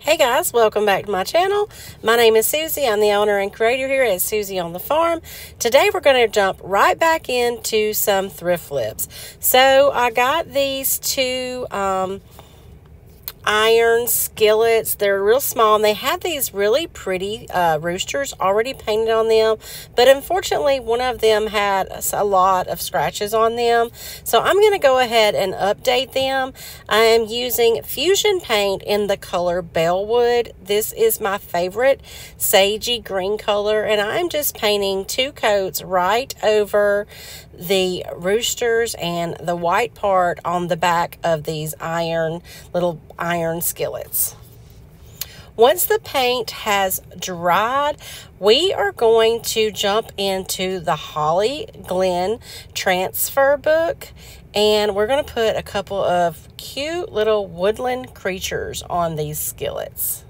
Hey guys, welcome back to my channel. My name is Susie. I'm the owner and creator here at Susie on the Farm. Today we're going to jump right back into some thrift flips. So I got these two iron skillets. They're real small and they had these really pretty roosters already painted on them, but unfortunately one of them had a lot of scratches on them, so I'm going to go ahead and update them. I am using fusion paint in the color Bellwood. This is my favorite sagey green color, and I'm just painting two coats right over the roosters and the white part on the back of these little iron skillets. Once the paint has dried, we are going to jump into the Holly Glen transfer book, and we're going to put a couple of cute little woodland creatures on these skillets.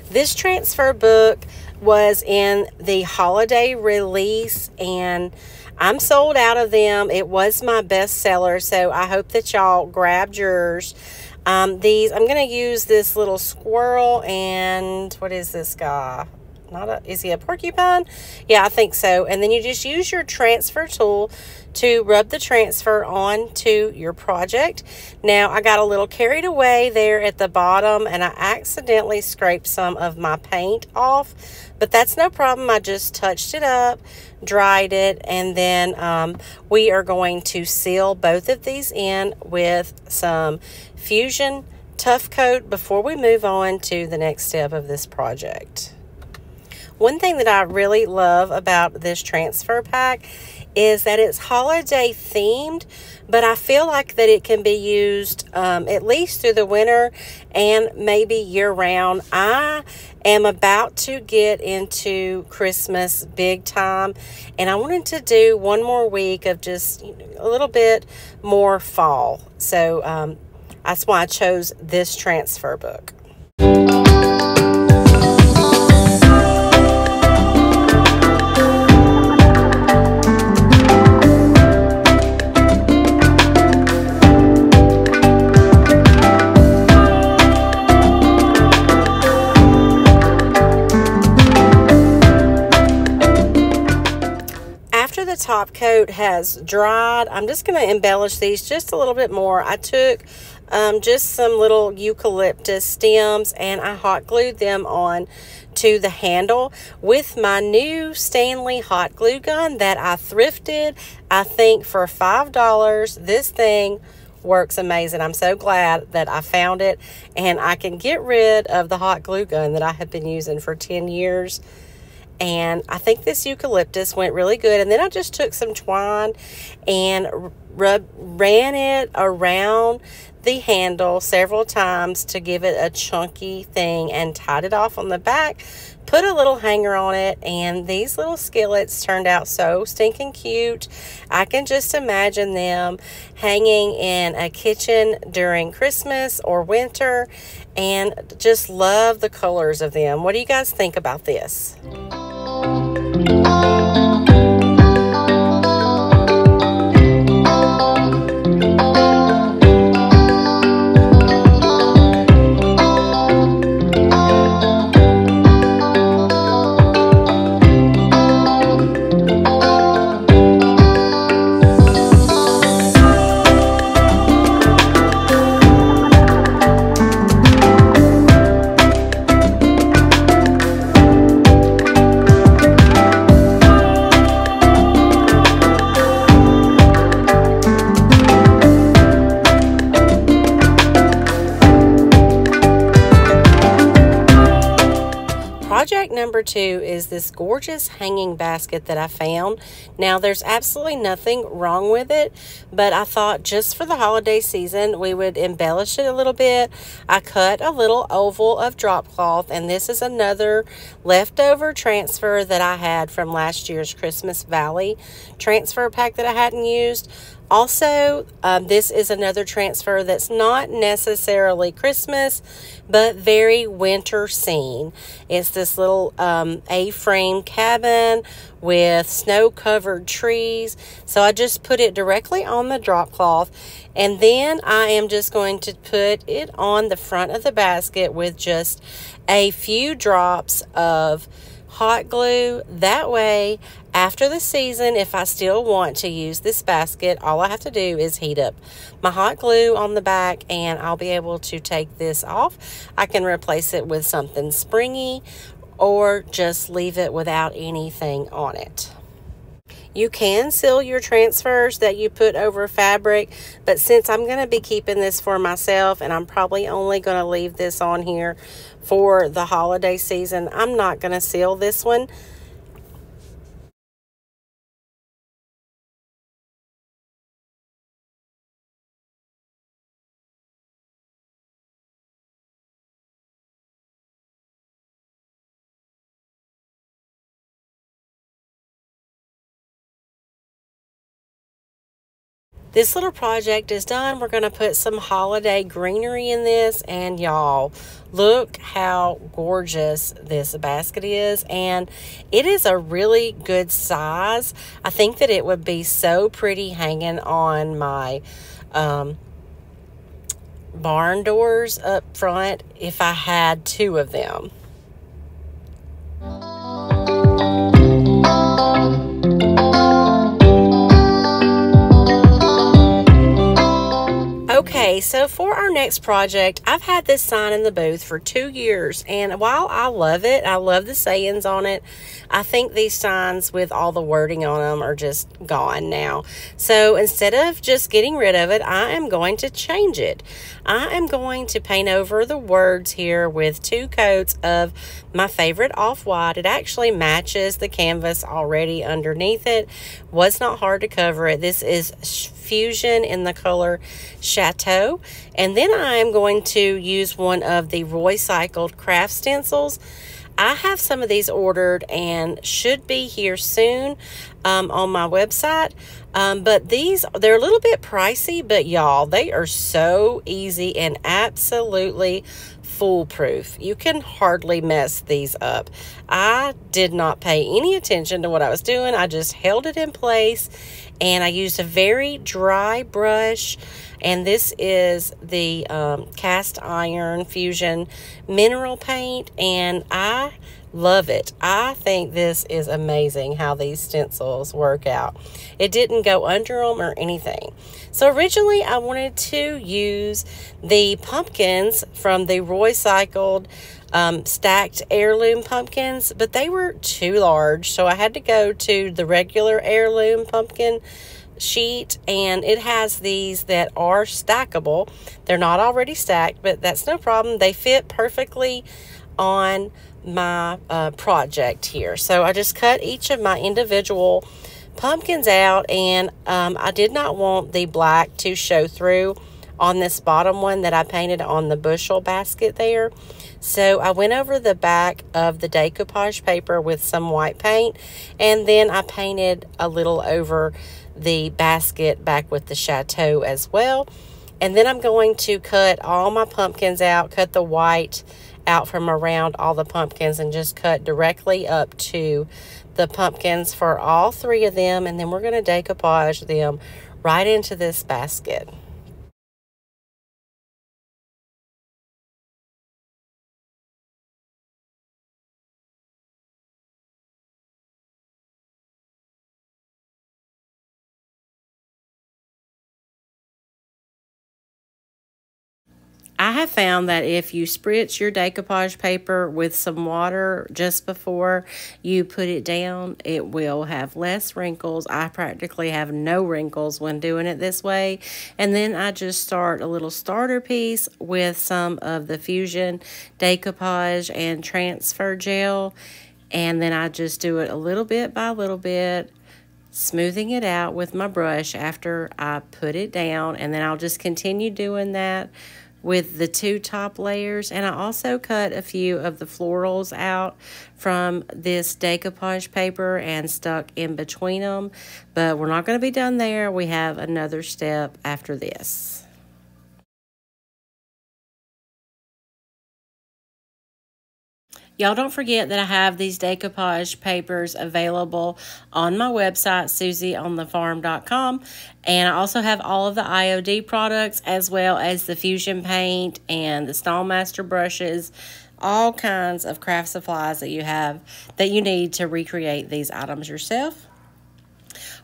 This transfer book was in the holiday release and I'm sold out of them. It was my best seller, so I hope that y'all grabbed yours. I'm going to use this little squirrel and what is this guy? Is he a porcupine? Yeah, I think so. And then you just use your transfer tool to rub the transfer onto your project. Now, I got a little carried away there at the bottom and I accidentally scraped some of my paint off, but that's no problem. I just touched it up, dried it, and then we are going to seal both of these in with some Fusion Tough Coat before we move on to the next step of this project. One thing that I really love about this transfer pack is that it's holiday themed, but I feel like that it can be used at least through the winter and maybe year round. I am about to get into Christmas big time, and I wanted to do one more week of just a little bit more fall. So that's why I chose this transfer book. After the top coat has dried, I'm just going to embellish these just a little bit more. I took just some little eucalyptus stems and I hot glued them on to the handle with my new Stanley hot glue gun that I thrifted, I think, for $5. This thing works amazing. I'm so glad that I found it and I can get rid of the hot glue gun that I have been using for 10 years. And I think this eucalyptus went really good. And then I just took some twine and ran it around the handle several times to give it a chunky thing and tied it off on the back, put a little hanger on it, and these little skillets turned out so stinking cute. I can just imagine them hanging in a kitchen during Christmas or winter, and just love the colors of them. What do you guys think about this? Project number 2 is this gorgeous hanging basket that I found. Now, there's absolutely nothing wrong with it, but I thought just for the holiday season, we would embellish it a little bit. I cut a little oval of drop cloth, and this is another leftover transfer that I had from last year's Christmas Valley transfer pack that I hadn't used. Also, this is another transfer that's not necessarily Christmas, but very winter scene. It's this little A-frame cabin with snow-covered trees. So I just put it directly on the drop cloth, and then I am just going to put it on the front of the basket with just a few drops of hot glue. That way, after the season, if I still want to use this basket, all I have to do is heat up my hot glue on the back and I'll be able to take this off. I can replace it with something springy or just leave it without anything on it. You can seal your transfers that you put over fabric, but since I'm going to be keeping this for myself and I'm probably only going to leave this on here for the holiday season, I'm not going to seal this one. This little project is done. We're going to put some holiday greenery in this, and y'all, look how gorgeous this basket is, and it is a really good size. I think that it would be so pretty hanging on my barn doors up front if I had two of them. Okay, so for our next project, I've had this sign in the booth for 2 years, and while I love it, I love the sayings on it, I think these signs with all the wording on them are just gone now. So instead of just getting rid of it, I am going to change it. I am going to paint over the words here with 2 coats of my favorite off-white. It actually matches the canvas already underneath it. Was not hard to cover it. This is Fusion in the color Chateau. And then I am going to use one of the Roycycled craft stencils. I have some of these ordered and should be here soon on my website. But they're a little bit pricey, but y'all, they are so easy and absolutely foolproof. You can hardly mess these up. I did not pay any attention to what I was doing. I just held it in place, and I used a very dry brush, and this is the cast iron Fusion mineral paint, and I love it. I think this is amazing how these stencils work out. It didn't go under them or anything. So originally I wanted to use the pumpkins from the Roycycled stacked heirloom pumpkins, but they were too large, so I had to go to the regular heirloom pumpkin sheet, and it has these that are stackable. They're not already stacked, but that's no problem. They fit perfectly on my project here. So I just cut each of my individual pumpkins out, and I did not want the black to show through on this bottom one that I painted on the bushel basket there. So I went over the back of the decoupage paper with some white paint, and then I painted a little over the basket back with the Chateau as well. And then I'm going to cut all my pumpkins out, cut the white out from around all the pumpkins, and just cut directly up to the pumpkins for all 3 of them, and then we're going to decoupage them right into this basket. I have found that if you spritz your decoupage paper with some water just before you put it down, it will have less wrinkles. I practically have no wrinkles when doing it this way. And then I just start a little starter piece with some of the Fusion decoupage and transfer gel. And then I just do it a little bit by little bit, smoothing it out with my brush after I put it down. And then I'll just continue doing that with the 2 top layers, and I also cut a few of the florals out from this decoupage paper and stuck in between them, but we're not going to be done there. We have another step after this. Y'all don't forget that I have these decoupage papers available on my website, susieonthefarm.com. And I also have all of the IOD products as well as the Fusion paint and the Stallmaster brushes, all kinds of craft supplies that you need to recreate these items yourself.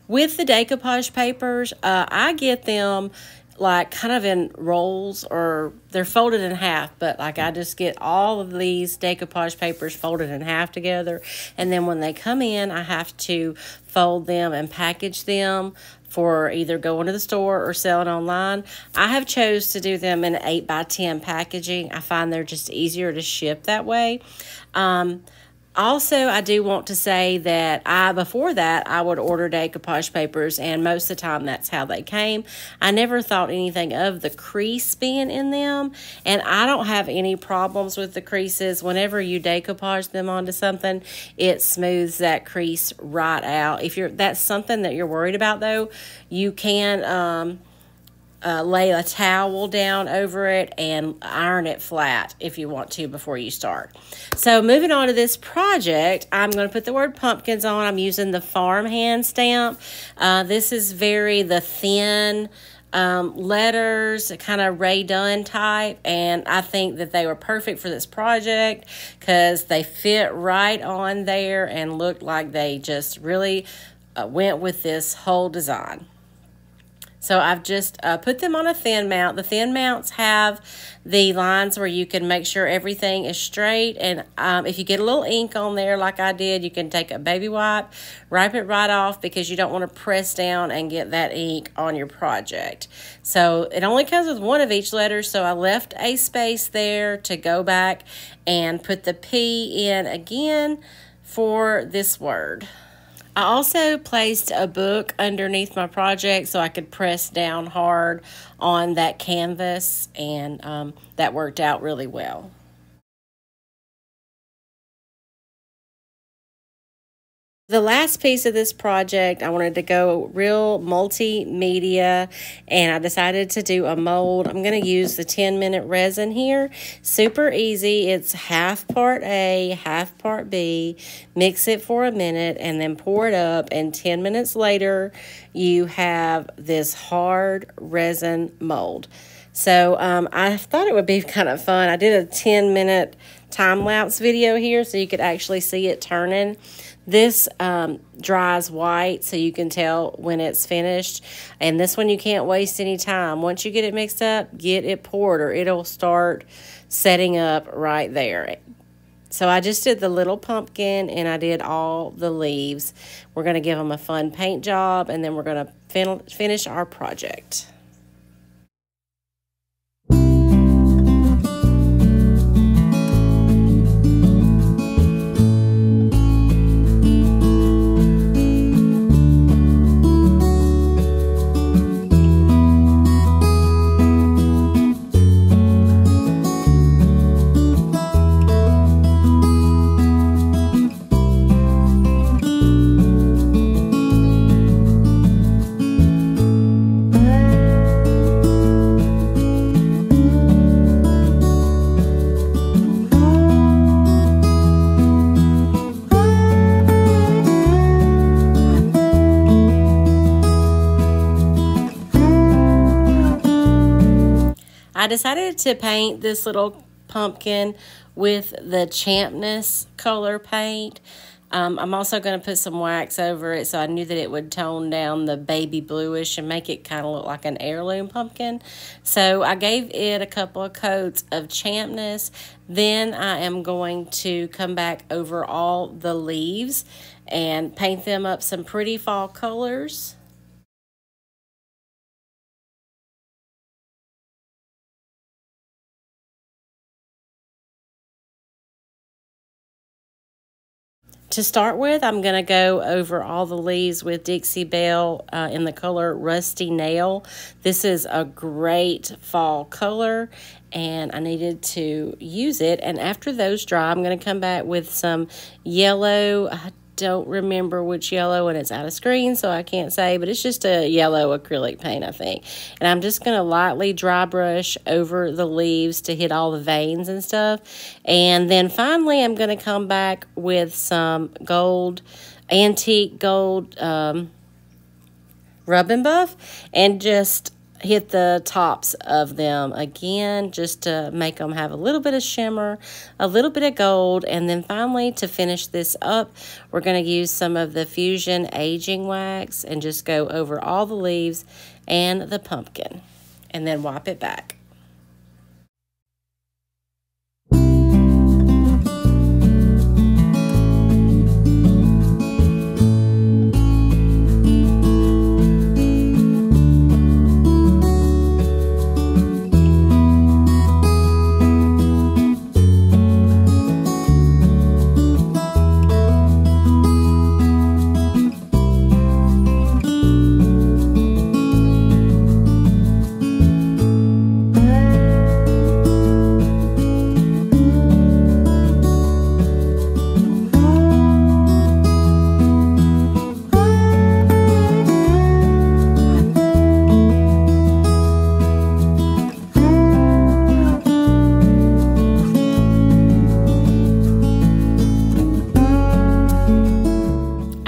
With the decoupage papers, I get them like kind of in rolls, or they're folded in half, but like I just get all of these decoupage papers folded in half together, and then when they come in, I have to fold them and package them for either going to the store or selling online. I have chose to do them in 8x10 packaging. I find they're just easier to ship that way. Also, I do want to say that before that, I would order decoupage papers, and most of the time that's how they came. I never thought anything of the crease being in them, and I don't have any problems with the creases. Whenever you decoupage them onto something, it smooths that crease right out. If that's something that you're worried about, though, you can lay a towel down over it and iron it flat if you want to before you start. So moving on to this project, I'm going to put the word pumpkins on. I'm using the farm hand stamp. This is the thin letters, kind of Ray Dunn type, and I think that they were perfect for this project because they fit right on there and looked like they just really went with this whole design. So I've just put them on a thin mount. The thin mounts have the lines where you can make sure everything is straight. And if you get a little ink on there like I did, you can take a baby wipe it right off, because you don't want to press down and get that ink on your project. So it only comes with one of each letter, so I left a space there to go back and put the P in again for this word. I also placed a book underneath my project so I could press down hard on that canvas, and that worked out really well. The last piece of this project, I wanted to go real multimedia, and I decided to do a mold. I'm going to use the 10-minute resin here. Super easy. It's half part A, half part B. Mix it for a minute and then pour it up, and 10 minutes later, you have this hard resin mold. So I thought it would be kind of fun. I did a 10-minute time-lapse video here so you could actually see it turning. This dries white, so you can tell when it's finished. And this one, you can't waste any time. Once you get it mixed up, get it poured, or it'll start setting up right there. So I just did the little pumpkin, and I did all the leaves. We're going to give them a fun paint job, and then we're going to finish our project. I decided to paint this little pumpkin with the Champness color paint. I'm also going to put some wax over it, so I knew that it would tone down the baby bluish and make it kind of look like an heirloom pumpkin. So I gave it a couple of coats of Champness. Then I am going to come back over all the leaves and paint them up some pretty fall colors. To start with, I'm going to go over all the leaves with Dixie Belle in the color Rusty Nail. This is a great fall color, and I needed to use it. And after those dry, I'm going to come back with some yellow. I don't remember which yellow, and it's out of screen, so I can't say, but it's just a yellow acrylic paint, I think. And I'm just going to lightly dry brush over the leaves to hit all the veins and stuff. And then finally, I'm going to come back with some gold, antique gold rub and buff, and just hit the tops of them again, just to make them have a little bit of shimmer, a little bit of gold. And then finally, to finish this up, we're going to use some of the Fusion Aging Wax and just go over all the leaves and the pumpkin, and then wipe it back.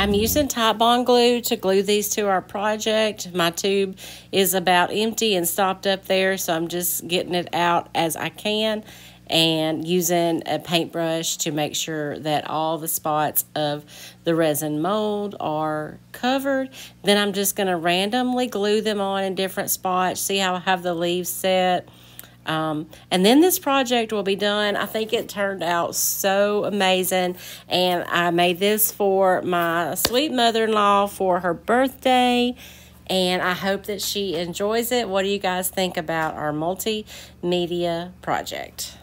I'm using Tide Bond glue to glue these to our project. My tube is about empty and stopped up there, so I'm just getting it out as I can and using a paintbrush to make sure that all the spots of the resin mold are covered. Then I'm just going to randomly glue them on in different spots. See how I have the leaves set? And then this project will be done. I think it turned out so amazing. And I made this for my sweet mother-in-law for her birthday. And I hope that she enjoys it. What do you guys think about our multimedia project?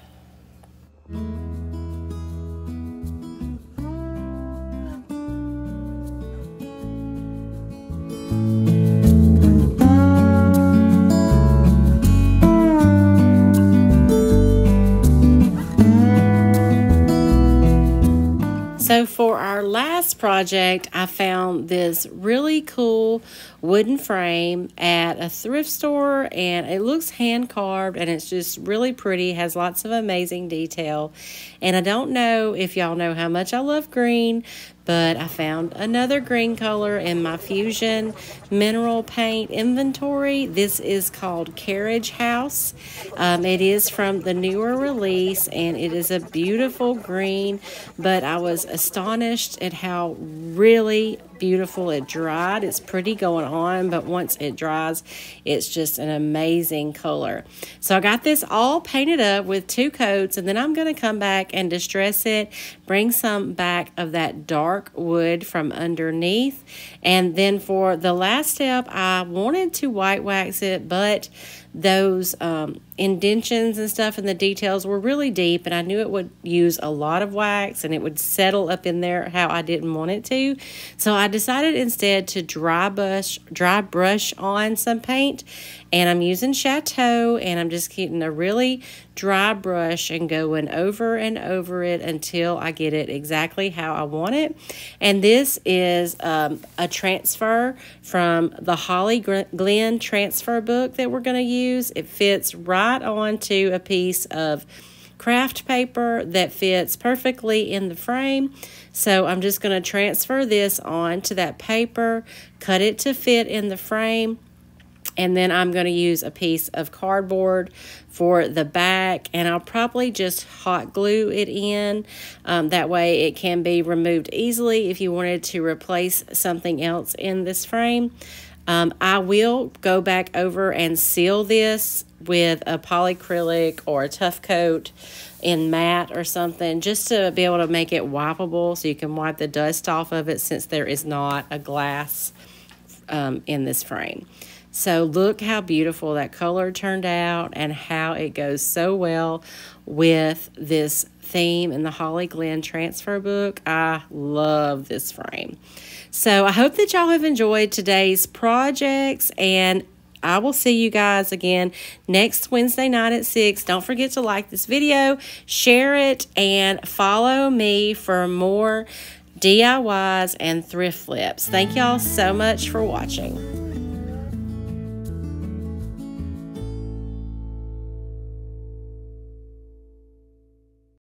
So for our last project, I found this really cool wooden frame at a thrift store, and it looks hand carved, and it's just really pretty, has lots of amazing detail. And I don't know if y'all know how much I love green, but I found another green color in my Fusion mineral paint inventory. This is called Carriage House. It is from the newer release, and it is a beautiful green, but I was astonished at how really beautiful it dried. It's pretty going on, but once it dries, it's just an amazing color. So I got this all painted up with 2 coats, and then I'm going to come back and distress it, bring some back of that dark wood from underneath. And then for the last step, I wanted to white wax it, but those indentions and stuff and the details were really deep, and I knew it would use a lot of wax and it would settle up in there how I didn't want it to. So I decided instead to dry brush on some paint, and I'm using Chateau, and I'm just getting a really dry brush and going over and over it until I get it exactly how I want it. And this is a transfer from the Holly Glen transfer book that we're going to use. It fits right onto a piece of craft paper that fits perfectly in the frame. So I'm just going to transfer this onto that paper, cut it to fit in the frame, and then I'm going to use a piece of cardboard for the back, and I'll probably just hot glue it in. That way it can be removed easily if you wanted to replace something else in this frame. I will go back over and seal this with a polyacrylic or a tough coat in matte or something, just to be able to make it wipeable so you can wipe the dust off of it, since there is not a glass in this frame. So look how beautiful that color turned out and how it goes so well with this theme in the Holly Glen transfer book. I love this frame. So I hope that y'all have enjoyed today's projects, and I will see you guys again next Wednesday night at 6. Don't forget to like this video, share it, and follow me for more DIYs and thrift flips. Thank y'all so much for watching.